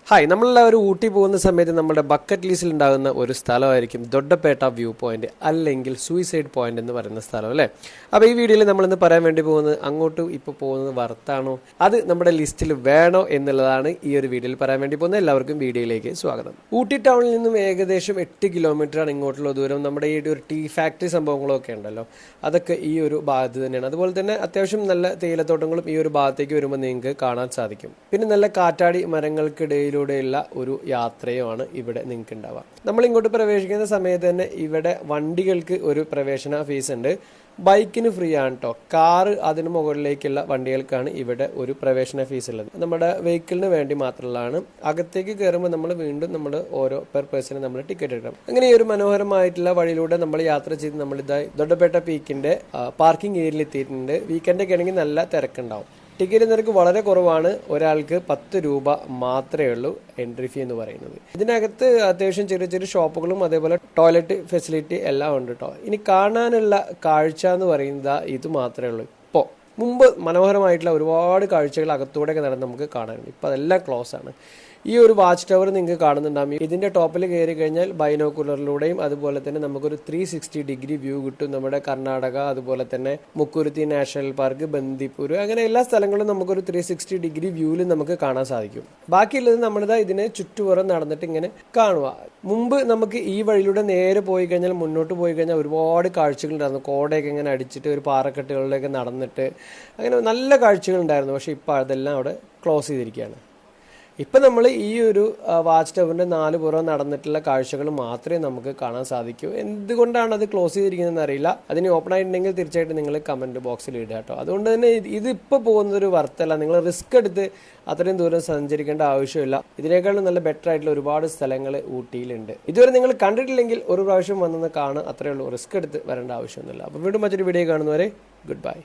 Hi, നമ്മളെല്ലാവരും ഊട്ടി പോകുന്ന സമയത്ത് നമ്മുടെ ബക്കറ്റ് ലിസ്റ്റിൽ ഉണ്ടാകുന്ന ഒരു സ്ഥലമായിരിക്കും ദൊഡ്ഡപേട്ട വ്യൂ പോയിന്റ് അല്ലെങ്കിൽ സൂയിസൈഡ് പോയിന്റ് എന്ന് പറയുന്ന സ്ഥലം അല്ലേ. അപ്പോൾ ഈ വീഡിയോയിൽ നമ്മളിന്ന് പറയാൻ വേണ്ടി പോകുന്നത് അങ്ങോട്ട് ഇപ്പോൾ പോകുന്നത് വർത്താണ്, അത് നമ്മുടെ ലിസ്റ്റിൽ വേണോ എന്നുള്ളതാണ് ഈ ഒരു വീഡിയോയിൽ പറയാൻ വേണ്ടി പോകുന്നത്. എല്ലാവർക്കും വീഡിയോയിലേക്ക് സ്വാഗതം. ഊട്ടി ടൗണിൽ നിന്നും ഏകദേശം 8 കിലോമീറ്ററാണ് ഇങ്ങോട്ടുള്ള ദൂരം. നമ്മുടെ ഈ ഒരു ടീ ഫാക്ടറി സംഭവങ്ങളൊക്കെ ഉണ്ടല്ലോ, അതൊക്കെ ഈ ഒരു ഭാഗത്ത് തന്നെയാണ്. അതുപോലെ തന്നെ അത്യാവശ്യം നല്ല തേയിലത്തോട്ടങ്ങളും ഈ ഒരു ഭാഗത്തേക്ക് വരുമ്പോൾ നിങ്ങൾക്ക് കാണാൻ സാധിക്കും. പിന്നെ നല്ല കാറ്റാടി മരങ്ങൾക്കിടയിൽ ൂടെയുള്ള ഒരു യാത്രയുമാണ് ഇവിടെ നിങ്ങൾക്ക് ഉണ്ടാവുക. നമ്മൾ ഇങ്ങോട്ട് പ്രവേശിക്കുന്ന സമയത്ത് തന്നെ ഇവിടെ വണ്ടികൾക്ക് ഒരു പ്രവേശന ഫീസ് ഉണ്ട്. ബൈക്കിന് ഫ്രീ ആണ് കേട്ടോ. കാറ് അതിന് മുകളിലേക്കുള്ള വണ്ടികൾക്കാണ് ഇവിടെ ഒരു പ്രവേശന ഫീസ് ഉള്ളത്. നമ്മുടെ വെഹിക്കിളിന് വേണ്ടി മാത്രമുള്ളതാണ്. അകത്തേക്ക് കയറുമ്പോൾ നമ്മൾ വീണ്ടും ഓരോ പെർ പേഴ്സണ് നമ്മൾ ടിക്കറ്റ് എടുക്കണം. അങ്ങനെ ഈ ഒരു മനോഹരമായിട്ടുള്ള വഴിയിലൂടെ നമ്മൾ യാത്ര ചെയ്ത് നമ്മളിതായി ദൊഡ്ഡപേട്ട പീക്കിന്റെ പാർക്കിംഗ് ഏരിയയിൽ എത്തിയിട്ടുണ്ട്. വീക്കെൻഡൊക്കെ ആണെങ്കിൽ നല്ല തിരക്കുണ്ടാവും. ടിക്കറ്റ് നിരക്ക് വളരെ കുറവാണ്. ഒരാൾക്ക് 10 രൂപ മാത്രമേ ഉള്ളൂ എൻട്രി ഫീ എന്ന് പറയുന്നത്. ഇതിനകത്ത് അത്യാവശ്യം ചെറിയ ചെറിയ ഷോപ്പുകളും അതേപോലെ ടോയ്ലറ്റ് ഫെസിലിറ്റി എല്ലാം ഉണ്ട് കേട്ടോ. ഇനി കാണാനുള്ള കാഴ്ച എന്ന് പറയുന്നത് ഇത് മാത്രമേ ഉള്ളൂ. ഇപ്പോൾ മുമ്പ് മനോഹരമായിട്ടുള്ള ഒരുപാട് കാഴ്ചകൾ അകത്തൂടെയൊക്കെ നടന്ന് നമുക്ക് കാണാനുണ്ട്. ഇപ്പോൾ അതെല്ലാം ക്ലോസ് ആണ്. ഈ ഒരു വാച്ച് ടവർ നിങ്ങൾക്ക് കാണുന്നുണ്ടാകും. ഇതിന്റെ ടോപ്പിൽ കയറി കഴിഞ്ഞാൽ ബൈനോക്കുലറിലൂടെയും അതുപോലെ തന്നെ നമുക്കൊരു 360 ഡിഗ്രി വ്യൂ കിട്ടും. നമ്മുടെ കർണാടക, അതുപോലെ തന്നെ മുക്കുരുത്തി നാഷണൽ പാർക്ക്, ബന്ദിപ്പൂർ, അങ്ങനെ എല്ലാ സ്ഥലങ്ങളും നമുക്കൊരു 360 ഡിഗ്രി വ്യൂവിൽ നമുക്ക് കാണാൻ സാധിക്കും. ബാക്കിയുള്ളത് നമ്മളിതാ ഇതിനെ ചുറ്റുപുറം നടന്നിട്ട് ഇങ്ങനെ കാണുക. മുമ്പ് നമുക്ക് ഈ വഴിയിലൂടെ നേരെ പോയി കഴിഞ്ഞാൽ, മുന്നോട്ട് പോയി കഴിഞ്ഞാൽ ഒരുപാട് കാഴ്ചകളുണ്ടായിരുന്നു. കോടയൊക്കെ ഇങ്ങനെ അടിച്ചിട്ട് ഒരു പാറക്കെട്ടുകളിലൊക്കെ നടന്നിട്ട് അങ്ങനെ നല്ല കാഴ്ചകളുണ്ടായിരുന്നു. പക്ഷെ ഇപ്പോൾ അതെല്ലാം അവിടെ ക്ലോസ് ചെയ്തിരിക്കുകയാണ്. ഇപ്പം നമ്മൾ ഈ ഒരു വാച്ച് ടവറിൻ്റെ 4 പുറം നടന്നിട്ടുള്ള കാഴ്ചകൾ മാത്രമേ നമുക്ക് കാണാൻ സാധിക്കൂ. എന്തുകൊണ്ടാണ് അത് ക്ലോസ് ചെയ്തിരിക്കുന്നതെന്ന് അറിയില്ല. അതിന് ഓപ്പൺ ആയിട്ടുണ്ടെങ്കിൽ തീർച്ചയായിട്ടും നിങ്ങൾ കമൻറ്റ് ബോക്സിൽ ഇടുക കേട്ടോ. അതുകൊണ്ട് തന്നെ ഇതിപ്പോൾ പോകുന്നതൊരു വರ್ತല്ല. നിങ്ങൾ റിസ്ക് എടുത്ത് അത്രയും ദൂരം സഞ്ചരിക്കേണ്ട ആവശ്യമില്ല. ഇതിനേക്കാളും നല്ല ബെറ്റർ ആയിട്ടുള്ള ഒരുപാട് സ്ഥലങ്ങൾ ഊട്ടിയിലുണ്ട്. ഇതുവരെ നിങ്ങൾ കണ്ടിട്ടില്ലെങ്കിൽ ഒരു പ്രാവശ്യം വന്നൊന്ന് കാണുക, അത്രയേ ഉള്ളൂ. റിസ്ക് എടുത്ത് വരേണ്ട ആവശ്യമൊന്നുമില്ല. അപ്പോൾ വീണ്ടും മറ്റൊരു വീഡിയോ കാണുന്നവരെ ഗുഡ് ബൈ.